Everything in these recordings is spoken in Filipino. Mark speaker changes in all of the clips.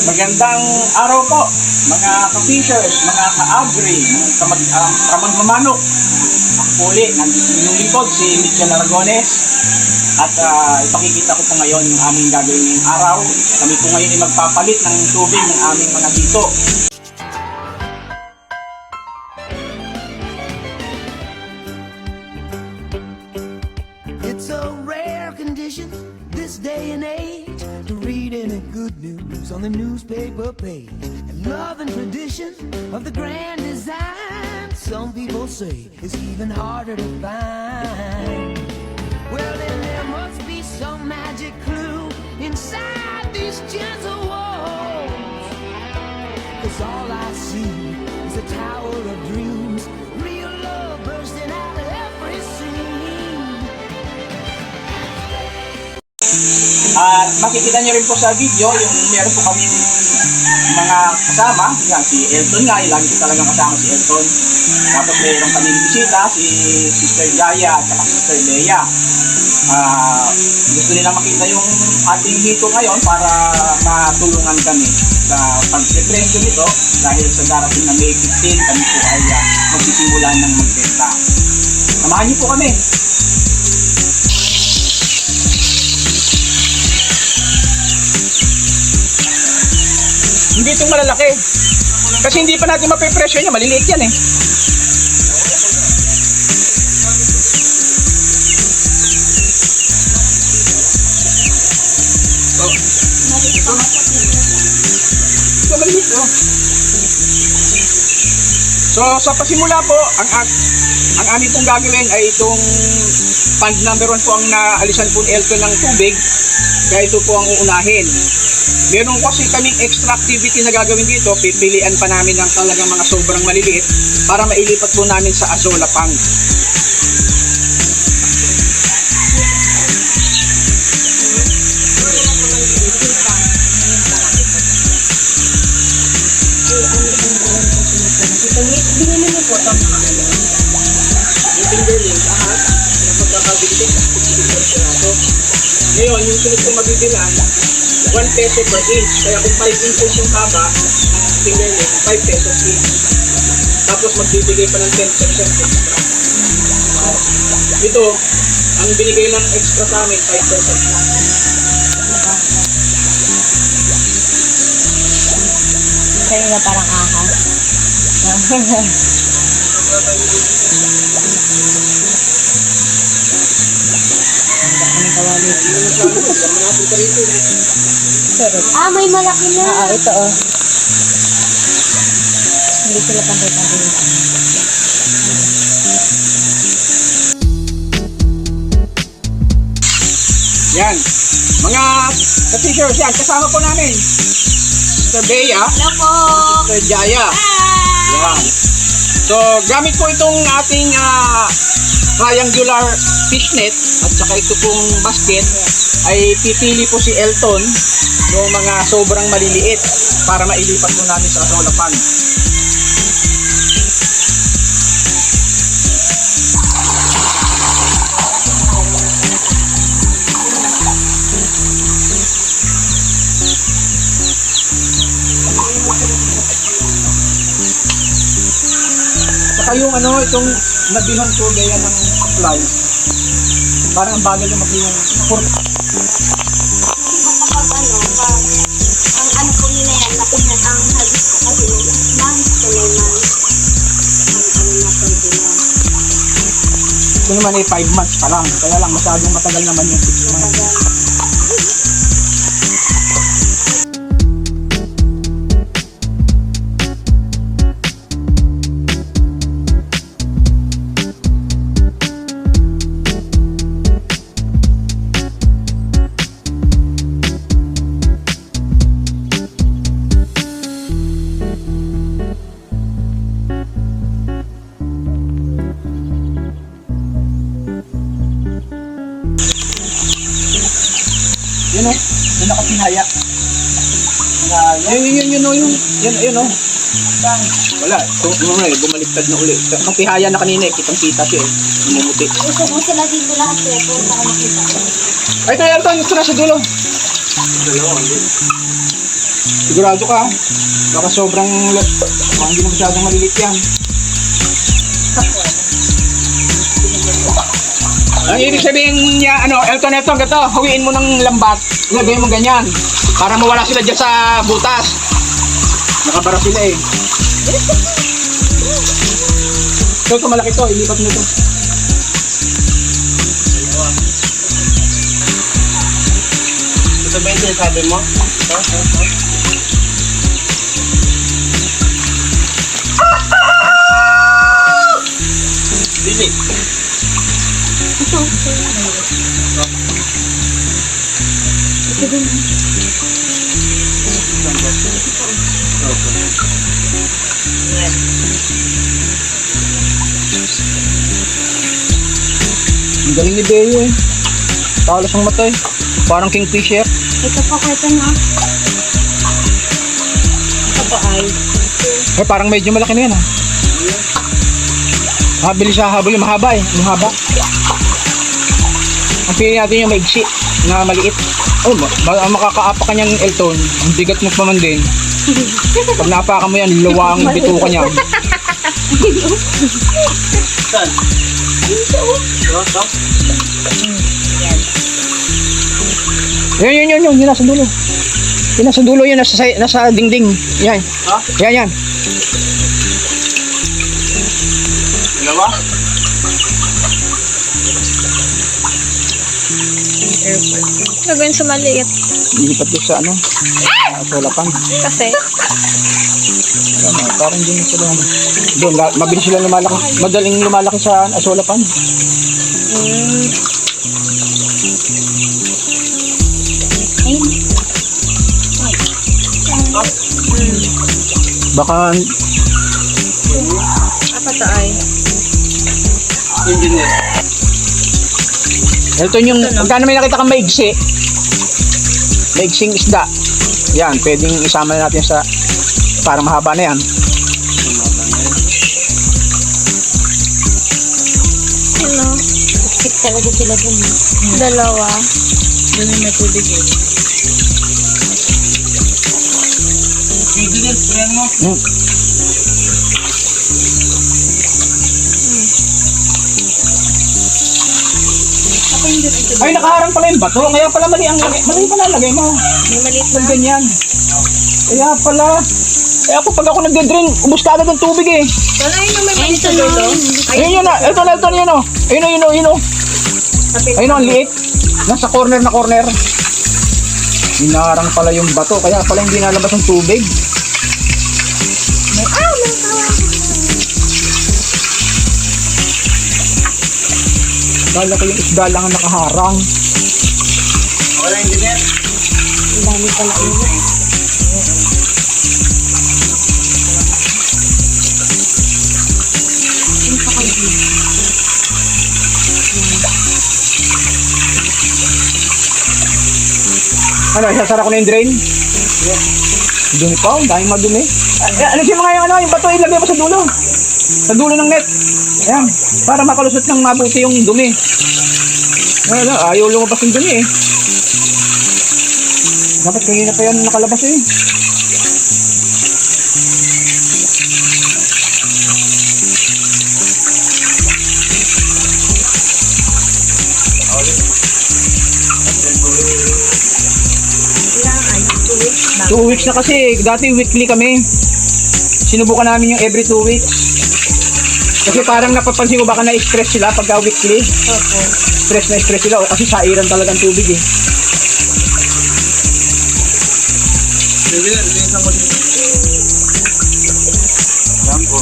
Speaker 1: Magandang araw po, mga ka-fishers, mga ka-agri, mga kamagmamanok. Ako po ulit, nandito yung likod, si Mitchell Aragones. At ipakikita ko po ngayon yung aming gagawin ngayong araw. Kami po ngayon ay magpapalit ng tubig ng aming mga dito.
Speaker 2: It's a rare condition this day and age to read any good news on the newspaper page. And love and tradition of the grand design, some people say, is even harder to find. Well, then there must be some magic clue inside these gentle walls. 'Cause all I see is a tower of dreams, real love bursting out of every scene.
Speaker 1: At makikita niyo rin po sa video yung meron po kami mga kasama. Yan, si Elton nga, lagi ko talagang kasama si Elton. Tapos meron kami bisita, si Sister Jaya at saka Sister Leia. Gusto nila makita yung ating dito ngayon para matulungan kami sa pag-presyo nito dahil sa darating na May 15 kami po ay magsisimula ng magbenta. Samahan niyo po kami. Hindi itong malalaki. Kasi hindi pa natin mapipresyo niya. Maliliit yan eh. So, maliliit oh. So, sa pasimula po, ang amin pong gagawin ay itong pond number 1 po ang naalisan po ni Elton ng tubig. Kaya ito po ang uunahin. Meron kasi kaming extra activity na gagawin dito. Pipilian pa namin ng talagang mga sobrang maliliit para mailipat po namin sa Azola Pond.
Speaker 3: Binili mo po ito mga
Speaker 1: Yung fingerling, lahat na pagkakabilitik na ngayon, yung sunod kong mabibilan 1 peso per inch. Kaya kung 5 inches yung haba ng fingerling, 5 pesos each. Tapos magbibigay pa ng 10% extra. Ito, ang binigay ng extra sa amin, 5% lang.
Speaker 3: Sa'yo na parang ahas. May malaki na. Ito oh. Hindi sila pantay-pantay.
Speaker 1: Yan. Mga ka-fishers yan. Kasama po namin. Sister Bea.
Speaker 3: Hello po.
Speaker 1: Sister Jaya.
Speaker 3: Hi.
Speaker 1: Yan. So, gamit po itong ating triangular fishnet at saka ito pong basket ay pipili po si Elton yung mga sobrang maliliit para mailipat po namin sa Azola Pond. Saka yung itong nabilhan ko gaya ng supply, parang ang bagal yung yung
Speaker 4: Kapag ang po nila yan, nakunan ang habis ko kasi months to 9 months. Na pwede na.
Speaker 1: ito naman ay 5 months pa lang, kaya lang masyadong matagal naman yung 6 months. Yun o, yung nakapinaya. Yun o. Wala, bumaliktad na ulit. Nakapihaya na kanina eh, kitang-kita siya eh. Namumuti.
Speaker 4: Gusto mo sila dito lahat po para makita ko.
Speaker 1: Ay, tayo Elton, ito na sa dulo. Sigurado ka. Baka sobrang, baka hindi na masyadong malilit yan. Ang ibig sabihin niya, Elton, gato, hawiin mo ng lambat. Ilagay mo ganyan. Para mawala sila dyan sa butas. Nakabara sila eh. Ito, malaki to. Ilipat mo to.
Speaker 5: Ito ba yung sinasabi mo? Dili.
Speaker 1: Ang galing ni Beo eh. Talas ang mata eh. Parang kingfisher.
Speaker 4: Ito po ko ito na. Ito po ay.
Speaker 1: Eh, parang medyo malaki na yan ah. Habili siya, habili mahaba eh. Mahaba. Ang pili natin yung maigsi na maliit. Oh, makakaapa ka niyang Elton. Ang bigat mo pa man din. Pag napakan mo yan, luwa ang bituka niya.
Speaker 5: Saan? Ito.
Speaker 1: Yun, yun nasa dulo. Yun nasa dulo, yun nasa dingding. Yan.
Speaker 5: Ha?
Speaker 1: Yan.
Speaker 5: Dalawa?
Speaker 3: Gagawin sa maliit.
Speaker 1: Lilipat ko sa solapan.
Speaker 3: Kasi,
Speaker 1: Parang din sila. Doon, mabilis sila lumalaki. Madaling lumalaki sa solapan. Baka
Speaker 3: apa to ay?
Speaker 5: Engineer.
Speaker 1: ito yung, pagka may nakita kang maigsi, maigsing isda, yan, pwedeng isama na natin sa, para mahaba na yan.
Speaker 3: Ano?
Speaker 4: Sip talaga sila dun.
Speaker 3: Dalawa. Doon may tubig eh.
Speaker 5: Engineer, friend mo.
Speaker 1: Ay, nakaharang pala yung bato, kaya pala mali pala lagay mo.
Speaker 3: May maliit
Speaker 1: Pag ganyan. Kaya pala. Kaya pag ako nagde-drain, ubus ka agad ng tubig eh.
Speaker 3: Wala yun yung may maliit sa dulo.
Speaker 1: Ayun yun na, ito na yun o. Ayun o. Ayun o, ang liit. Nasa corner na corner. Hinarang pala yung bato, kaya pala hindi nalabas ng tubig. Kala ko yung isda lang ang nakaharang.
Speaker 5: Wala engineer.
Speaker 4: Ang dami pala ulo.
Speaker 1: Ano, isasara ko na yung drain? Dumi pa, ang daming madumi. Ano siya mga yung bato, ilagay mo sa dulo. Sa dulo ng net. Ayan, para makalusot ng mabuti yung dumi. Ayaw lumabas yung dumi eh. Dapat kanina pa yan nakalabas eh.
Speaker 3: Ilang
Speaker 1: 2 weeks na kasi, dati weekly kami. Sinubukan namin yung every 2 weeks. Kasi parang napapansin ko baka na-stress sila pagka weekly.
Speaker 3: Opo.
Speaker 1: Stress sila o kasi sairan talagang tubig eh.
Speaker 5: Engineer, linisan mo dito. Yan po.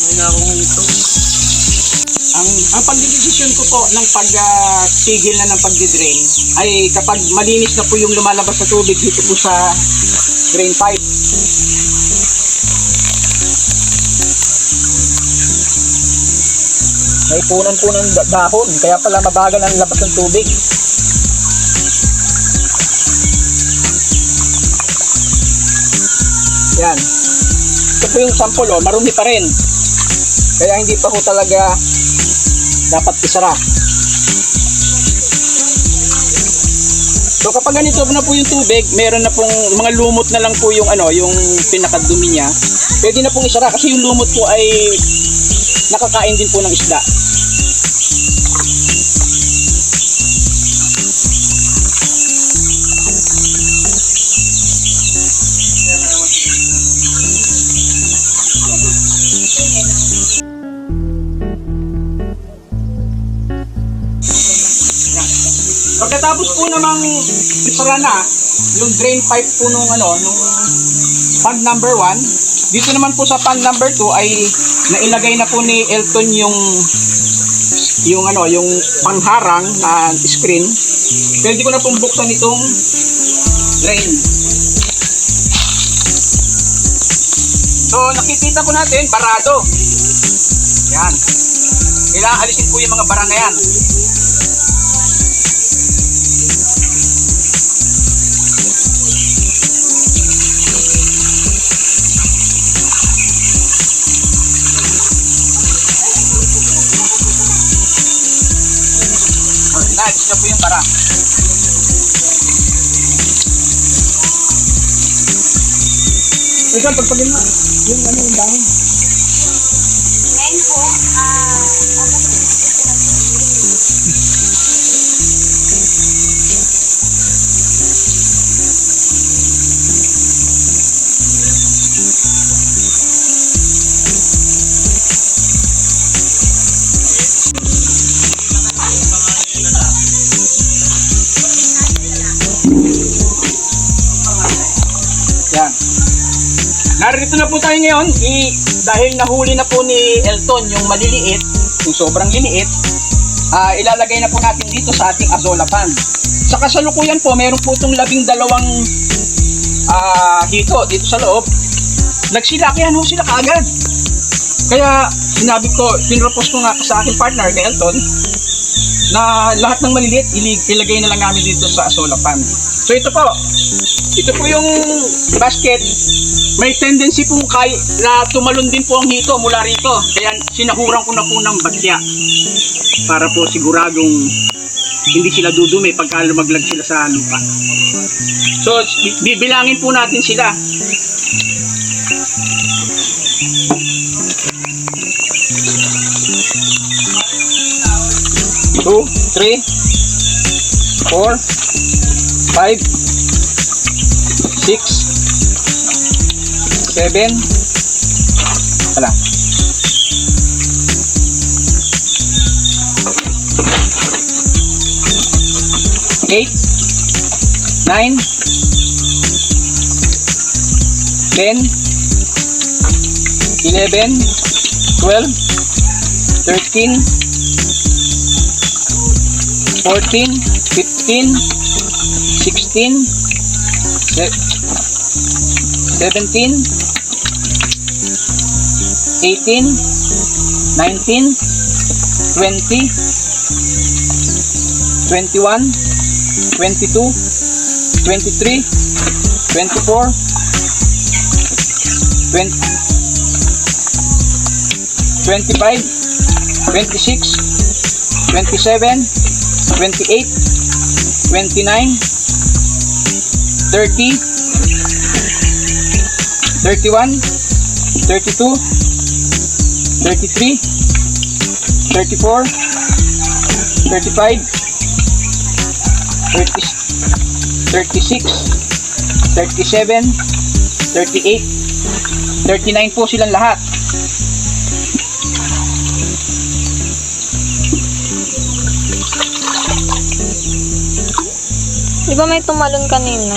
Speaker 5: May na akong ito.
Speaker 1: Ang pagdidesisyon ko po ng pagtigil na ng pagdidrain ay kapag malinis na po yung lumalabas sa tubig dito po sa drain pipe. May punan po ng dahon, kaya pala mabagal ang labas ng tubig. Yan. Ito po yung sample, marumi pa rin. Kaya hindi pa po talaga dapat isara. So kapag ganito na po yung tubig, meron na pong mga lumot na lang po yung yung pinakadumi niya. Pwede na pong isara kasi yung lumot po ay nakakain din po ng isda. Pagkatapos po namang isara na yung drain pipe po nung pond number 1, dito naman po sa pond number 2 ay nailagay na po ni Elton yung pangharang na screen. Pwede ko na pong buksan itong drain. So nakikita po natin barado. Yan. Kailangan alisin po yung mga bara na yan. Naalis na po yung bara. Ito, pagpagin mo. Yung dahon.
Speaker 4: Ngayon po,
Speaker 1: Yan. Narito na po tayo ngayon dahil nahuli na po ni Elton yung maliliit, yung sobrang liliit, ilalagay na po natin dito sa ating Azolla pan. Sa kasalukuyan po, meron po itong 12 hito dito sa loob. Nagsilakihan ho sila kaagad. Kaya sinabi ko, pinropose ko nga sa aking partner kay Elton na lahat ng maliliit ilagay na lang namin dito sa Azolla pan. So ito po yung basket. May tendency po na tumalon din po ang hito mula rito. Kaya sinahuran ko na po ng batya para po siguradong hindi sila dudumi pagka lumaglag sila sa lupa. So bibilangin po natin sila. 2, 3, 4, 5, 6, 7, wala. 8, 9, 10, 11, 12, 13, 14, 15, 16, 17, 18, 19, 20, 21, 22, 23, 24, 25, 26, 27, 28, 29, 30, 31, 32, 33, 34, 35, 36, 37, 38, 39 po silang lahat.
Speaker 3: Di ba may tumalon kanina?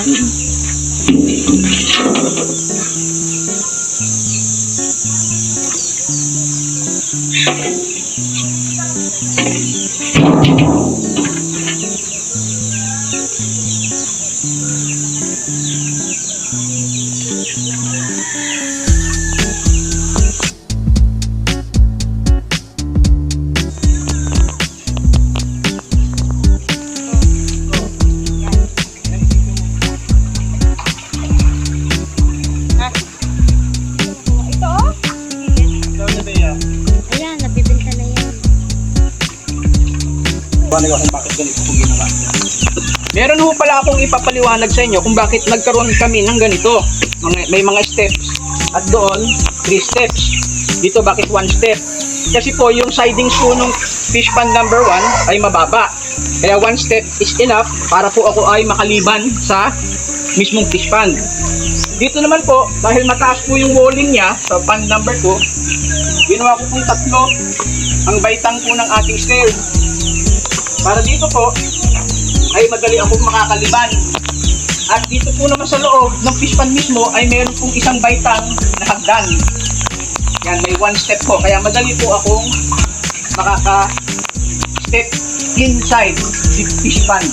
Speaker 4: ayan, nabibenta na yan.
Speaker 1: Paano kung bakit ganito kung ginawa niya? Meron ho pala akong ipapaliwanag sa inyo kung bakit nagkaroon kami ng ganito. May mga steps. At doon, 3 steps. Dito bakit 1 step? Kasi po yung sidings po nung fish pond number 1 ay mababa. Kaya 1 step is enough para po ako ay makaliban sa mismong fish pond. Dito naman po, dahil mataas po yung walling niya sa pond number 2, ginawa ko pong 3 ang baitang po ng ating stair. Para dito po, ay madali akong makakaliban. At dito po naman sa loob ng fish pond mismo ay meron pong isang baitang na hagdan. Yan, may 1 step po. Kaya madali po akong makaka-step inside the fish pond.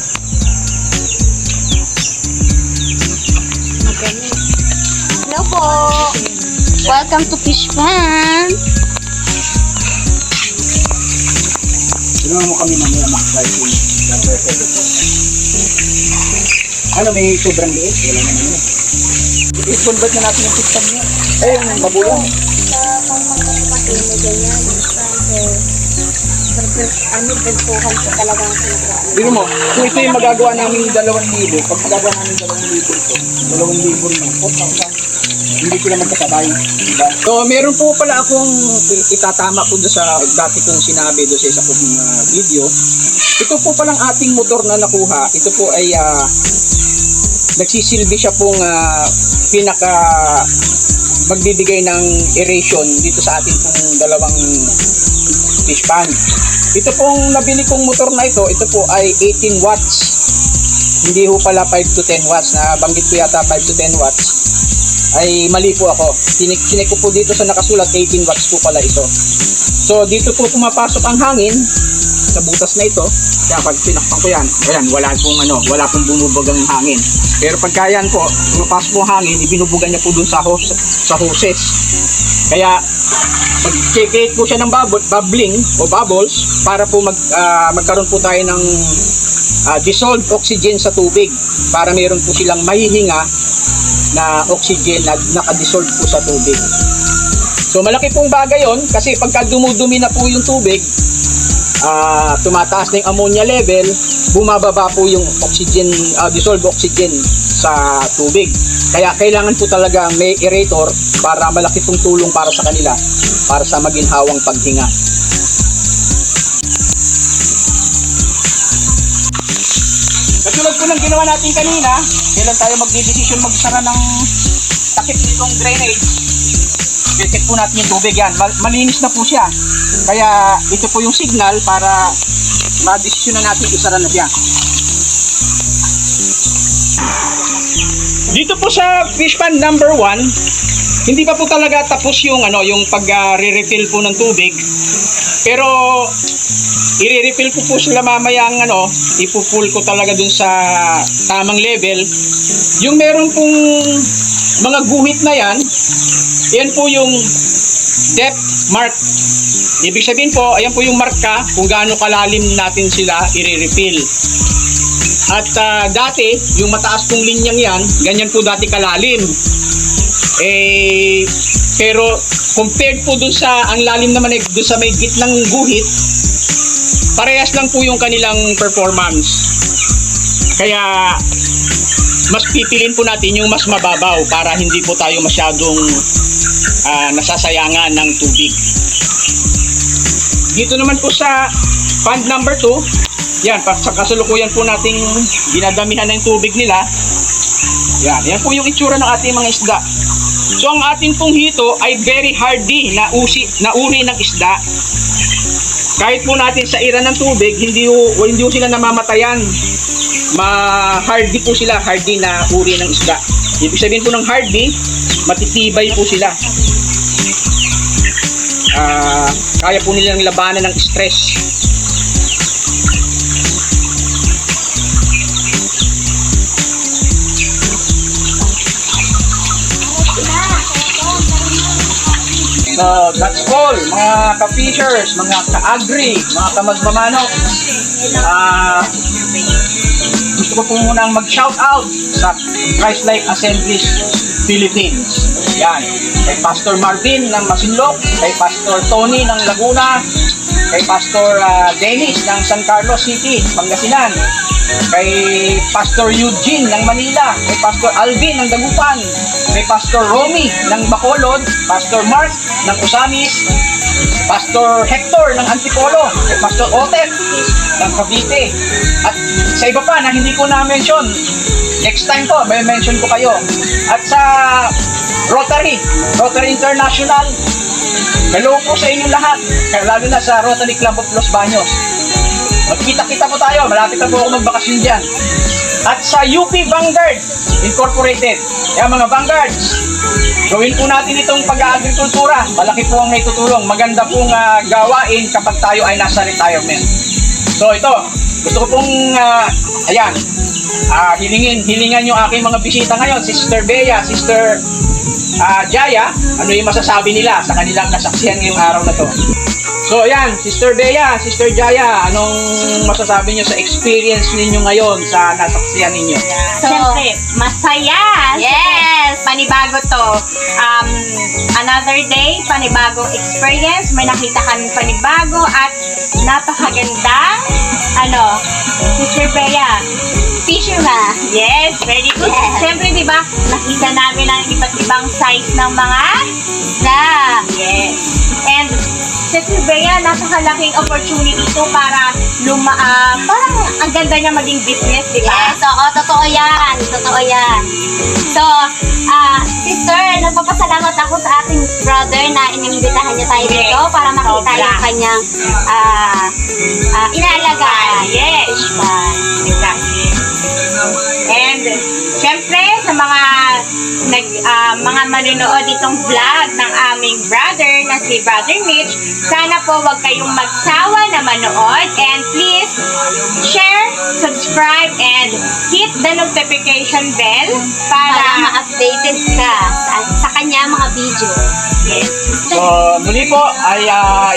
Speaker 4: Hello po. Welcome to Fish Pond.
Speaker 1: Ginawa mo kami mamaya mag-try. Ano, may sobrang liit? Wala naman yun. I-convert na natin yung fish pond niya. Eh, yung mabulang.
Speaker 4: Sa pang magkakapatid na ganyan. Bertuhan po talagang sinasabi.
Speaker 1: Biro mo, kung ito yung magagawa namin 2,000, pag magagawa namin 2,000 ito, 2,000 rin po, hindi sila magkasabay. Diba? So, meron po pala akong itatama po sa dati kong sinabi doon sa isa kong video. Ito po palang ating motor na nakuha. Ito po ay nagsisilbi siya pong pinaka magbibigay ng aeration dito sa ating pong 2 fish pond. Ito pong nabili kong motor na ito po ay 18 watts. Hindi ho pala 5 to 10 watts. Nabanggit ko yata 5 to 10 watts. Ay mali po ako. Sinek ko po dito sa nakasulat 18 watts po pala ito. So dito po pumapasok ang hangin sa butas na ito. Kaya pag pinakpan ko yan, ayan, wala pong bumubugang hangin. Pero pagka yan po, pumapasok po ang hangin, ibinubugan niya po dun sa hoses. Kaya pag-check po siya ng bubbling o bubbles para po magkaroon po tayo ng dissolved oxygen sa tubig para meron po silang mahihinga na oxygen na nakadissolve po sa tubig. So malaki pong bagay yon kasi pagka dumudumi na po yung tubig, tumataas na yung ammonia level, bumababa po yung oxygen, dissolved oxygen sa tubig. Kaya kailangan po talaga may aerator para malaki pong tulong para sa kanila, para sa maginhawang paghinga. Katulad po ng ginawa natin kanina, kailan tayo magdidesisyon magsara ng takip nitong drainage, check po natin yung tubig yan. Malinis na po siya. Kaya ito po yung signal para ma-desisyon na natin isara na siya. Dito po sa fish pond number 1, hindi pa po talaga tapos yung yung pag-re-refill po ng tubig. Pero i-refill ko po sila mamaya ang ipo-full ko talaga dun sa tamang level. Yung meron pong mga guhit na yan po yung depth mark. Ibig sabihin po, ayan po yung marka kung gaano kalalim natin sila i-refill. At dati, yung mataas pong linyang yan, ganyan po dati kalalim. Pero compared po dun sa, ang lalim naman dun sa may gitnang guhit, parehas lang po yung kanilang performance. Kaya, mas pipilin po natin yung mas mababaw para hindi po tayo masyadong nasasayangan ng tubig. Dito naman po sa pond number 2, yan, sa kasalukuyan po nating dinadamihan ng tubig nila. Yan po yung itsura ng ating mga isda. So ang ating pong hito ay very hardy na uri ng isda. Kahit po natin sa ira ng tubig, hindi po sila namamatayan. Hardy po sila, hardy na uri ng isda. Ibig sabihin po ng hardy, matitibay po sila. Kaya po nilang labanan ng stress. So, that's all, mga ka-fishers, mga ka-agri, mga ka-magmamanok. Gusto ko po munang mag-shout out sa Christ-like Assemblies Philippines. Yan, kay Pastor Marvin ng Masinloc, kay Pastor Tony ng Laguna, kay Pastor Dennis ng San Carlos City, Pangasinan, kay Pastor Eugene ng Manila, kay Pastor Alvin ng Dagupan, kay Pastor Romy ng Bacolod, Pastor Mark ng Usamis, Pastor Hector ng Antipolo, kay Pastor Otep ng Cavite, at sa iba pa na hindi ko na-mention. Next time po, may mention ko kayo. At sa Rotary International, hello po sa inyong lahat, lalo na sa Rotary Club of Los Baños. Magkita-kita po tayo, malapit na po ako magbakasyon dyan. At sa UP Vanguard Incorporated, kaya mga Vanguards, gawin po natin itong pag-aagrikultura. Malaki po ang naitutulong. Maganda pong gawain kapag tayo ay nasa retirement. So ito, gusto ko pong, hilingan yung aking mga bisita ngayon, Sister Bea, Sister Jaya, ano yung masasabi nila sa kanilang nasaksihan ngayong araw na to. So ayan, Sister Bea, Sister Jaya, anong masasabi nyo sa experience ninyo ngayon sa nasaksihan ninyo?
Speaker 4: So, siyempre, masaya.
Speaker 3: Yes!
Speaker 4: Panibago to. Another day, panibagong experience. May nakita kami panibago at napakaganda. Sister Bea,
Speaker 3: Fisherman.
Speaker 4: yes, very good.
Speaker 3: Yes.
Speaker 4: Siyempre, di ba, nakita namin ang iba't ibang size ng mga yes. And Sister Bea, napakalaking opportunity ito para parang ang ganda niya maging business, di ba?
Speaker 3: Yes, oo, totoo yan. Totoo yan. So, sister, nagpapasalamat ako sa ating brother na inimbitahan niya tayo dito para makita
Speaker 4: Sobra.
Speaker 3: yung kanyang inaalagaan.
Speaker 4: Yes.
Speaker 3: Fishman.
Speaker 4: Exactly. And syempre sa mga mga manunood itong vlog ng aming brother na si Brother Mitch, sana po wag kayong magsawa na manood, and please share, subscribe, and hit the notification bell
Speaker 3: Para
Speaker 4: para
Speaker 3: ma-updated ka sa kanya mga video.
Speaker 4: yes.
Speaker 1: So muli po ay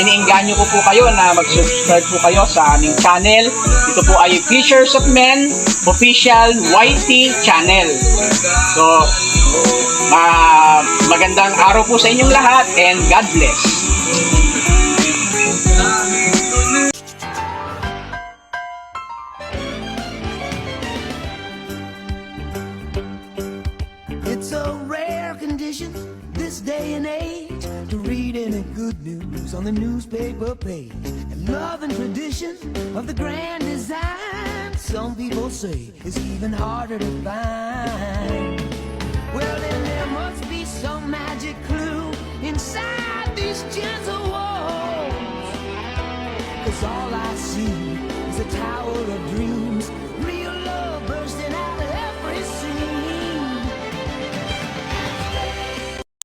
Speaker 1: iniinganyo ko po kayo na mag-subscribe po kayo sa aming channel. Ito po ay Fishers of Men Official YT Channel. So magandang araw po sa inyong lahat, and God bless.
Speaker 2: It's a rare condition this day and age to read any good news on the newspaper page. And love and tradition of the grand design, some people say, is even harder to find.